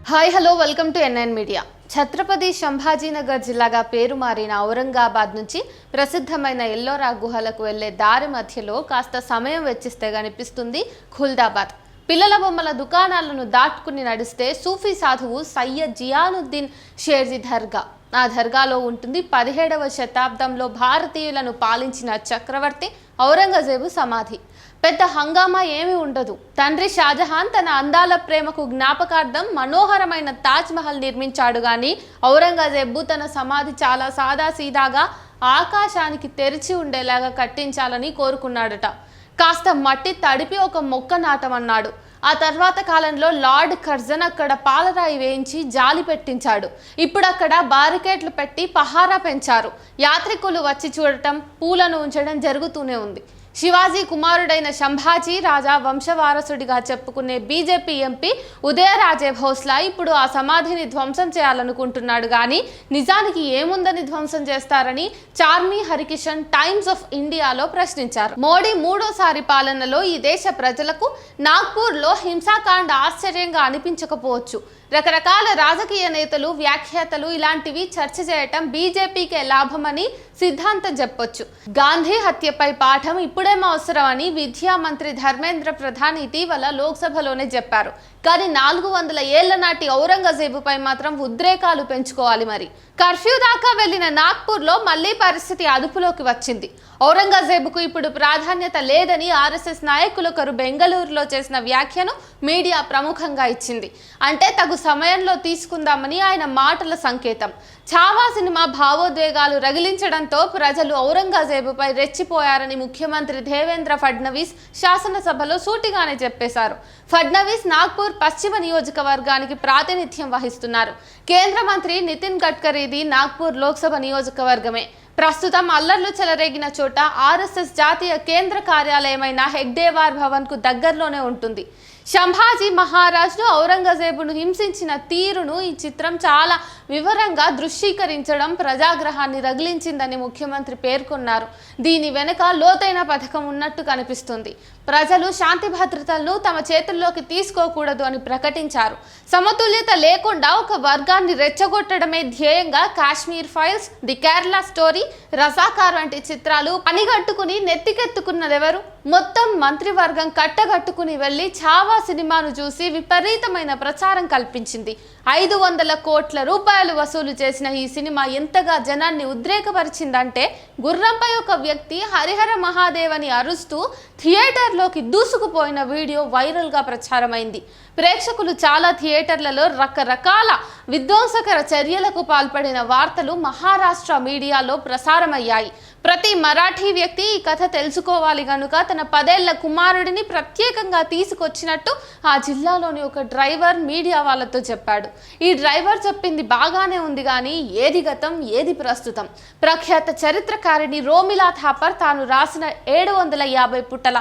Hi hello welcome to NN media. Chhatrapati Sambhajinagar జిల్లాగా పేరు మారిన ఔరంగాబాద్ నుంచి ప్రసిద్ధమైన ఎల్లోరా గుహలకు వెళ్లే దారి మధ్యలో కాస్త సమయం వెచ్చిస్తే కనిపిస్తుంది ఖుల్దాబాద్. పిల్లల బొమ్మల దుకాణాలను దాటుకుని నడిస్తే సూఫీ సాధువు సయ్యద్ జియానుద్దీన్ షేర్జీ దర్గా. ఆ దర్గాలో ఉంటుంది 17వ శతాబ్దంలో భారతీయులను పాలించిన చక్రవర్తి ఔరంగజేబు సమాధి. పెద్ద హంగామా ఏమీ ఉండదు. తండ్రి షాజహాన్ తన అందాల ప్రేమకు జ్ఞాపకార్థం మనోహరమైన తాజ్ మహల్ నిర్మించాడు గాని ఔరంగజేబు తన సమాధి చాలా సాదాసీదాగా ఆకాశానికి తెరిచి ఉండేలాగా కట్టించాలని కోరుకున్నాడట. కాస్త మట్టి తడిపి ఒక మొక్క నాటమన్నాడు. ఆ తర్వాత కాలంలో లార్డ్ కర్జన్ అక్కడ పాలరాయి వేయించి జాలి పెట్టించాడు. ఇప్పుడు అక్కడ బారికేడ్లు పెట్టి పహారా పెంచారు. యాత్రికులు వచ్చి చూడటం, పూలను ఉంచడం జరుగుతూనే ఉంది. శివాజీ కుమారుడైన సంభాజీ రాజా వంశవారసుడిగా చెప్పుకునే బీజేపీ ఎంపీ ఉదయరాజే భోస్లా ఇప్పుడు ఆ సమాధిని ధ్వంసం చేయాలనుకుంటున్నాడు కానీ నిజానికి ఏముందని ధ్వంసం చేస్తారని చార్మి హరికిషన్ టైమ్స్ ఆఫ్ ఇండియాలో ప్రశ్నించారు. మోడీ మూడోసారి పాలనలో ఈ దేశ ప్రజలకు నాగ్పూర్లో హింసాకాండ ఆశ్చర్యంగా అనిపించకపోవచ్చు. రకరకాల రాజకీయ నేతలు, వ్యాఖ్యాతలు ఇలాంటివి చర్చ చేయటం బీజేపీకే లాభమని సిద్ధాంతం చెప్పొచ్చు. గాంధీ హత్యపై పాఠం ఇప్పుడేమో అవసరమని విద్యా మంత్రి ధర్మేంద్ర ప్రధాన్ ఇటీవల లోక్సభలోనే చెప్పారు. కానీ 400 ఏళ్ల నాటి ఔరంగజేబుపై మాత్రం ఉద్రేకాలు పెంచుకోవాలి. మరి కర్ఫ్యూ దాకా వెళ్లిన నాగ్పూర్లో మళ్లీ పరిస్థితి అదుపులోకి వచ్చింది. ఔరంగజేబుకు ఇప్పుడు ప్రాధాన్యత లేదని ఆర్ఎస్ఎస్ నాయకులొకరు బెంగళూరులో చేసిన వ్యాఖ్యను మీడియా ప్రముఖంగా ఇచ్చింది. అంటే తగు సమయంలో తీసుకుందామని ఆయన మాటల సంకేతం. ఛావా సినిమా భావోద్వేగాలు రగిలించడంతో ప్రజలు ఔరంగజేబుపై రెచ్చిపోయారని ముఖ్యమంత్రి దేవేంద్ర ఫడ్నవీస్ శాసనసభలో సూటిగానే చెప్పేశారు. ఫడ్నవీస్ నాగ్పూర్ పశ్చిమ నియోజకవర్గానికి ప్రాతినిధ్యం వహిస్తున్నారు. కేంద్ర మంత్రి నితిన్ గడ్కరీది నాగ్పూర్ లోక్సభ నియోజకవర్గమే. ప్రస్తుతం అల్లర్లు చెలరేగిన చోట ఆర్ఎస్ఎస్ జాతీయ కేంద్ర కార్యాలయమైన హెగ్డేవార్ భవన్కు దగ్గరలోనే ఉంటుంది. సంభాజీ మహారాజ్ను ఔరంగజేబును హింసించిన తీరును ఈ చిత్రం చాలా వివరంగా దృశ్యీకరించడం ప్రజాగ్రహాన్ని రగిలించిందని ముఖ్యమంత్రి పేర్కొన్నారు. దీని వెనుక లోతైన పథకం ఉన్నట్టు కనిపిస్తుంది. ప్రజలు శాంతి భద్రతలను తమ చేతుల్లోకి తీసుకోకూడదు అని ప్రకటించారు. సమతుల్యత లేకుండా ఒక వర్గాన్ని రెచ్చగొట్టడమే ధ్యేయంగా Kashmir files, the Kerala story, Razakar వంటి చిత్రాలు పనిగట్టుకుని నెత్తికెత్తుకున్నదెవరు? మొత్తం మంత్రివర్గం కట్టగట్టుకుని వెళ్లి ఛావా సినిమాను చూసి విపరీతమైన ప్రచారం కల్పించింది. 500 కోట్ల రూపాయలు వసూలు చేసిన ఈ సినిమా ఎంతగా జనాన్ని ఉద్రేకపరిచిందంటే గుర్రంపై ఒక వ్యక్తి హరిహర మహాదేవ్ అని అరుస్తూ థియేటర్లోకి దూసుకుపోయిన వీడియో వైరల్గా ప్రచారమైంది. ప్రేక్షకులు చాలా థియేటర్లలో రకరకాల విధ్వంసకర చర్యలకు పాల్పడిన వార్తలు మహారాష్ట్ర మీడియాలో ప్రసారమయ్యాయి. ప్రతి మరాఠీ వ్యక్తి ఈ కథ తెలుసుకోవాలి గనుక తన 10 ఏళ్ల కుమారుడిని ప్రత్యేకంగా తీసుకొచ్చినట్టు ఆ జిల్లాలోని ఒక డ్రైవర్ మీడియా వాళ్ళతో చెప్పాడు. ఈ డ్రైవర్ చెప్పింది బాగానే ఉంది కానీ ఏది గతం ఏది ప్రస్తుతం? ప్రఖ్యాత చరిత్రకారిణి రోమిలా థాపర్ తాను రాసిన 750 పుటల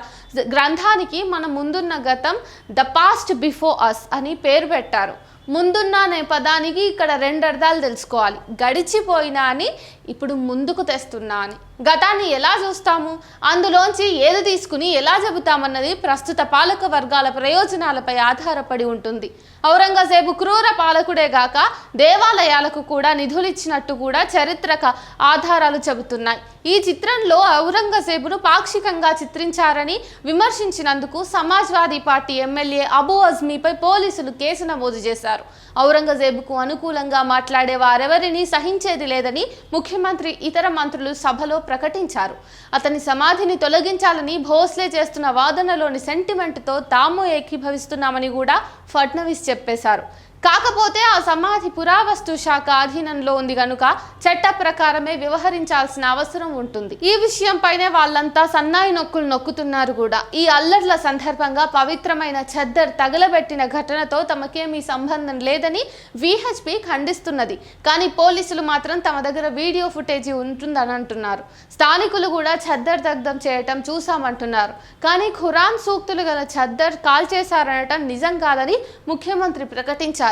గ్రంథానికి మన ముందున్న గతం ద పాస్ట్ బిఫోర్ అస్ అని పేరు పెట్టారు. ముందున్న అనే పదానికి ఇక్కడ 2 అర్థాలు తెలుసుకోవాలి. గడిచిపోయినా అని, ఇప్పుడు ముందుకు తెస్తున్నా అని. గతాన్ని ఎలా చూస్తాము, అందులోంచి ఏది తీసుకుని ఎలా చెబుతామన్నది ప్రస్తుత పాలక వర్గాల ప్రయోజనాలపై ఆధారపడి ఉంటుంది. ఔరంగజేబు క్రూర పాలకుడే గాక దేవాలయాలకు కూడా నిధులిచ్చినట్టు కూడా చరిత్రక ఆధారాలు చెబుతున్నాయి. ఈ చిత్రంలో ఔరంగజేబును పాక్షికంగా చిత్రించారని విమర్శించినందుకు సమాజ్వాదీ పార్టీ ఎమ్మెల్యే అబూ అజ్మీపై పోలీసులు కేసు నమోదు చేశారు. ఔరంగజేబుకు అనుకూలంగా మాట్లాడే వారెవరిని సహించేది లేదని ముఖ్యమంత్రి, ఇతర మంత్రులు సభలో ప్రకటించారు. అతని సమాధిని తొలగించాలని భోస్లే చేస్తున్న వాదనలోని సెంటిమెంట్తో తాము ఏకీభవిస్తున్నామని కూడా ఫడ్నవీస్ చెప్పేశారు. కాకపోతే ఆ సమాధి పురావస్తు శాఖ అధీనంలో ఉంది కనుక చట్ట ప్రకారమే వ్యవహరించాల్సిన అవసరం ఉంటుంది. ఈ విషయంపైనే వాళ్ళంతా సన్నాయి నొక్కులు నొక్కుతున్నారు కూడా. ఈ అల్లర్ల సందర్భంగా పవిత్రమైన చద్దర్ తగలబెట్టిన ఘటనతో తమకేమీ సంబంధం లేదని విహెచ్పి ఖండిస్తున్నది. కానీ పోలీసులు మాత్రం తమ దగ్గర వీడియో ఫుటేజీ ఉంటుందని అంటున్నారు. స్థానికులు కూడా చద్దర్ దగ్ధం చేయటం చూసామంటున్నారు. కానీ ఖురాన్ సూక్తులు గల చద్దర్ కాల్చేశారనటం నిజం కాదని ముఖ్యమంత్రి ప్రకటించారు.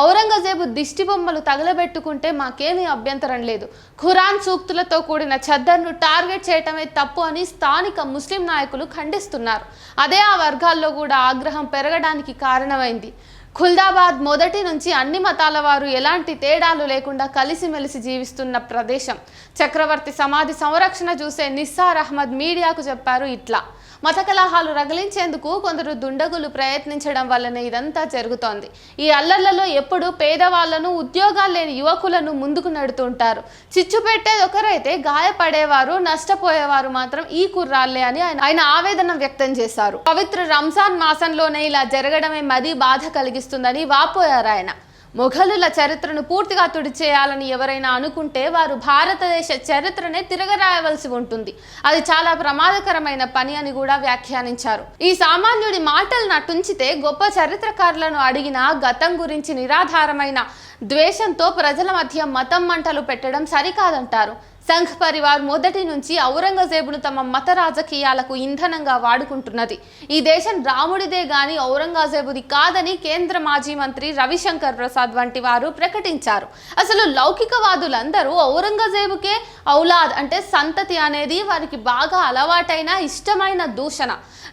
ఔరంగజేబు దిష్టి బొమ్మలు తగలబెట్టుకుంటే మాకేమీ అభ్యంతరం లేదు. ఖురాన్ సూక్తులతో కూడిన చద్దర్ను టార్గెట్ చేయటమే తప్పు అని స్థానిక ముస్లిం నాయకులు ఖండిస్తున్నారు. అదే ఆ వర్గాల్లో కూడా ఆగ్రహం పెరగడానికి కారణమైంది. ఖుల్దాబాద్ మొదటి నుంచి అన్ని మతాల వారు ఎలాంటి తేడాలు లేకుండా కలిసిమెలిసి జీవిస్తున్న ప్రదేశం. చక్రవర్తి సమాధి సంరక్షణ చూసే నిస్సార్ అహ్మద్ మీడియాకు చెప్పారు ఇట్లా: మత కలహాలు రగిలించేందుకు కొందరు దుండగులు ప్రయత్నించడం వల్లనే ఇదంతా జరుగుతోంది. ఈ అల్లర్లలో ఎప్పుడు పేదవాళ్లను, ఉద్యోగాలు లేని యువకులను ముందుకు నడుతుంటారు. చిచ్చు పెట్టేది ఒకరైతే గాయపడేవారు, నష్టపోయేవారు మాత్రం ఈ కుర్రాళ్లే అని ఆయన ఆవేదన వ్యక్తం చేశారు. పవిత్ర రంజాన్ మాసంలోనే ఇలా జరగడమే మరీ బాధ కలిగిస్తుందని వాపోయారు ఆయన. మొఘలుల చరిత్రను పూర్తిగా తుడిచేయాలని ఎవరైనా అనుకుంటే వారు భారతదేశ చరిత్రనే తిరగరాయవలసి ఉంటుంది. అది చాలా ప్రమాదకరమైన పని అని కూడా వ్యాఖ్యానించారు. ఈ సామాన్యుడి మాటలు నటుంచితే గొప్ప చరిత్రకారులను అడిగినా గతం గురించి నిరాధారమైన ద్వేషంతో ప్రజల మధ్య మతం మంటలు పెట్టడం సరికాదంటారు. సంఘ్ పరివార్ మొదటి నుంచి ఔరంగజేబును తమ మత రాజకీయాలకు ఇంధనంగా వాడుకుంటున్నది. ఈ దేశం రాముడిదే గాని ఔరంగజేబుది కాదని కేంద్ర మాజీ మంత్రి రవిశంకర్ ప్రసాద్ వంటి వారు ప్రకటించారు. అసలు లౌకికవాదులందరూ ఔరంగజేబుకే ఔలాద్ అంటే సంతతి అనేది వారికి బాగా అలవాటైన ఇష్టమైన దూషణ.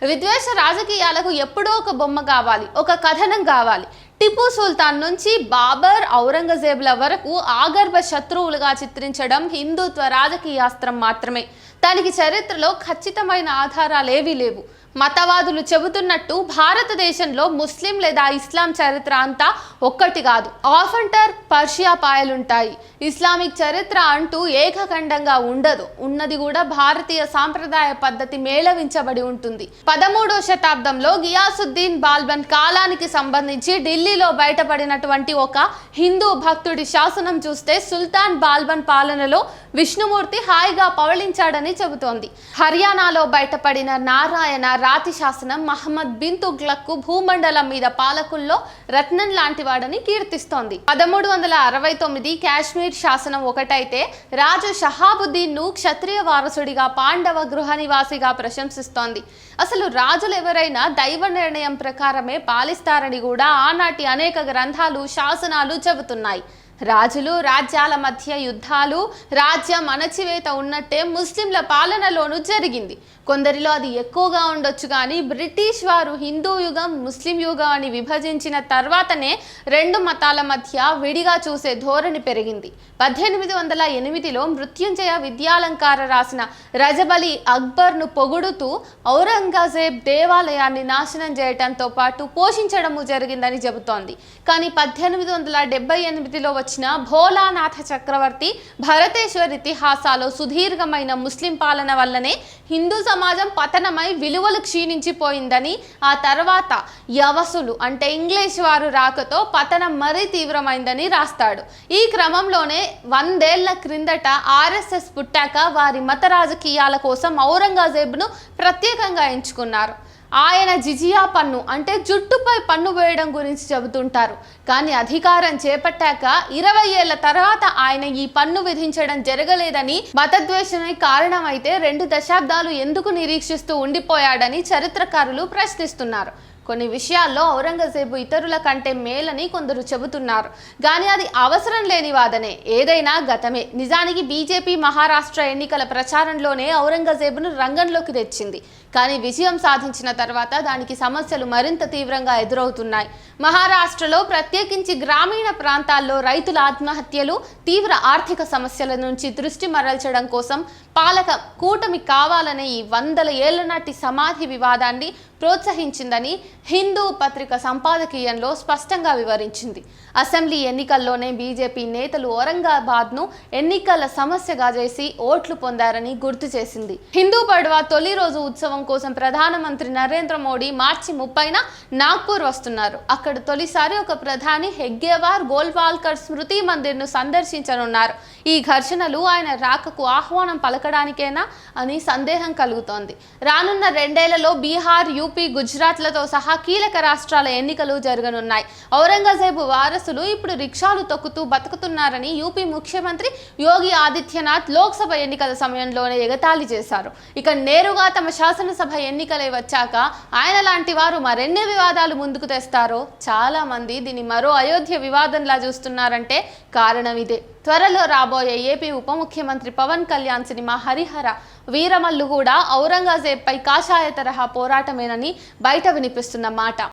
విద్వేష రాజకీయాలకు ఎప్పుడో ఒక బొమ్మ కావాలి, ఒక కథనం కావాలి. టిపు సుల్తాన్ నుంచి బాబర్, ఔరంగజేబుల వరకు ఆగర్భ శత్రువులుగా చిత్రించడం హిందుత్వ రాజకీయాస్త్రం మాత్రమే. దానికి చరిత్రలో ఖచ్చితమైన ఆధారాలేవీ లేవు. మతవాదులు చెబుతున్నట్టు భారతదేశంలో ముస్లిం లేదా ఇస్లాం చరిత్ర అంతా ఒక్కటి కాదు. ఆఫంటర్ పర్షియా పాయలుంటాయి. ఇస్లామిక్ చరిత్ర అంటూ ఏకఖండంగా ఉండదు. ఉన్నది కూడా భారతీయ సాంప్రదాయ పద్ధతి మేళవించబడి ఉంటుంది. 13వ శతాబ్దంలో గియాసుద్దీన్ బాల్బన్ కాలానికి సంబంధించి ఢిల్లీలో బయటపడినటువంటి ఒక హిందూ భక్తుడి శాసనం చూస్తే సుల్తాన్ బాల్బన్ పాలనలో విష్ణుమూర్తి హాయిగా పవళించాడని చెబుతోంది. హర్యానాలో బయటపడిన నారాయణ రాతి శాసనం మహమ్మద్ బిన్ తుగ్లక్ భూమండలం మీద పాలకుల్లో రత్నం లాంటివాడని కీర్తిస్తోంది. 1369 కాశ్మీర్ శాసనం ఒకటైతే రాజు షహాబుద్దీన్ ను క్షత్రియ వారసుడిగా, పాండవ గృహ నివాసిగా ప్రశంసిస్తోంది. అసలు రాజులు ఎవరైనా దైవ నిర్ణయం ప్రకారమే పాలిస్తారని కూడా ఆనాటి అనేక గ్రంథాలు, శాసనాలు చెబుతున్నాయి. రాజులు, రాజ్యాల మధ్య యుద్ధాలు, రాజ్యం అణచివేత ఉన్నట్టే ముస్లింల పాలనలోనూ జరిగింది. కొందరిలో అది ఎక్కువగా ఉండొచ్చు కానీ బ్రిటిష్ వారు హిందూ యుగం, ముస్లిం యుగం అని విభజించిన తర్వాతనే రెండు మతాల మధ్య విడిగా చూసే ధోరణి పెరిగింది. 1808లో మృత్యుంజయ విద్యాలంకార రాసిన రజబలి అక్బర్ను పొగుడుతూ ఔరంగజేబ్ దేవాలయాన్ని నాశనం చేయడంతో పాటు పోషించడము జరిగిందని చెబుతోంది. కానీ 1878లో వచ్చిన భోలానాథ చక్రవర్తి భరతేశ్వర్ ఇతిహాసాలో సుదీర్ఘమైన ముస్లిం పాలన వల్లనే హిందూ సమాజం పతనమై విలువలు క్షీణించిపోయిందని, ఆ తర్వాత యవసులు అంటే ఇంగ్లీష్ వారు రాకతో పతనం మరీ తీవ్రమైందని రాస్తాడు. ఈ క్రమంలోనే 100 ఏళ్ల క్రిందట ఆర్ఎస్ఎస్ పుట్టాక వారి మత రాజకీయాల కోసం ఔరంగజేబును ప్రత్యేకంగా ఎంచుకున్నారు. ఆయన జిజియా పన్ను అంటే జుట్టుపై పన్ను వేయడం గురించి చెబుతుంటారు. కానీ అధికారం చేపట్టాక 20 ఏళ్ల తర్వాత ఆయన ఈ పన్ను విధించడం జరగలేదని, మతద్వేషమే కారణమైతే 2 దశాబ్దాలు ఎందుకు నిరీక్షిస్తూ ఉండిపోయాడని చరిత్రకారులు ప్రశ్నిస్తున్నారు. కొన్ని విషయాల్లో ఔరంగజేబు ఇతరుల కంటే మేలని కొందరు చెబుతున్నారు. కానీ అది అవసరం లేని వాదనే. ఏదైనా గతమే. నిజానికి బీజేపీ మహారాష్ట్ర ఎన్నికల ప్రచారంలోనే ఔరంగజేబును రంగంలోకి తెచ్చింది. కానీ విజయం సాధించిన తర్వాత దానికి సమస్యలు మరింత తీవ్రంగా ఎదురవుతున్నాయి. మహారాష్ట్రలో ప్రత్యేకించి గ్రామీణ ప్రాంతాల్లో రైతుల ఆత్మహత్యలు, తీవ్ర ఆర్థిక సమస్యల నుంచి దృష్టి మరల్చడం కోసం పాలక కూటమి కావాలనే ఈ 100 ఏళ్ల నాటి సమాధి వివాదాన్ని ప్రోత్సహించిందని హిందూ పత్రిక సంపాదకీయంలో స్పష్టంగా వివరించింది. అసెంబ్లీ ఎన్నికల్లోనే బీజేపీ నేతలు ఔరంగాబాద్ను ఎన్నికల సమస్యగా చేసి ఓట్లు పొందారని గుర్తు చేసింది. హిందూ పడ్వా తొలి రోజు ఉత్సవం కోసం ప్రధానమంత్రి నరేంద్ర మోడీ మార్చి 30న నాగ్పూర్ వస్తున్నారు. అక్కడ తొలిసారి ఒక ప్రధాని హెగ్గేవార్ గోల్వాల్కర్ స్మృతి మందిర్ను సందర్శించనున్నారు. ఈ ఘర్షణలు ఆయన రాకకు ఆహ్వానం పలకడానికేనా అని సందేహం కలుగుతోంది. రానున్న 2 ఏళ్లలో బీహార్, యూపీ, గుజరాత్లతో సహా కీలక రాష్ట్రాల ఎన్నికలు జరగనున్నాయి. ఔరంగజేబు వారసులు ఇప్పుడు రిక్షాలు తొక్కుతూ బతుకుతున్నారని యూపీ ముఖ్యమంత్రి యోగి ఆదిత్యనాథ్ లోక్సభ ఎన్నికల సమయంలోనే ఎగతాళి చేశారు. ఇక నేరుగా తమ శాసనసభ ఎన్నికలే వచ్చాక ఆయన లాంటి వారు మరెన్ని వివాదాలు ముందుకు తెస్తారో చాలా మంది దీన్ని మరో అయోధ్య వివాదంలా చూస్తున్నారంటే కారణం ఇదే. త్వరలో రాబోయే ఏపీ ఉప ముఖ్యమంత్రి పవన్ కళ్యాణ్ సినిమా హరిహర వీరమల్లు కూడా ఔరంగజేబ్పై కాషాయ తరహా పోరాటమేనని బయట వినిపిస్తున్న మాట.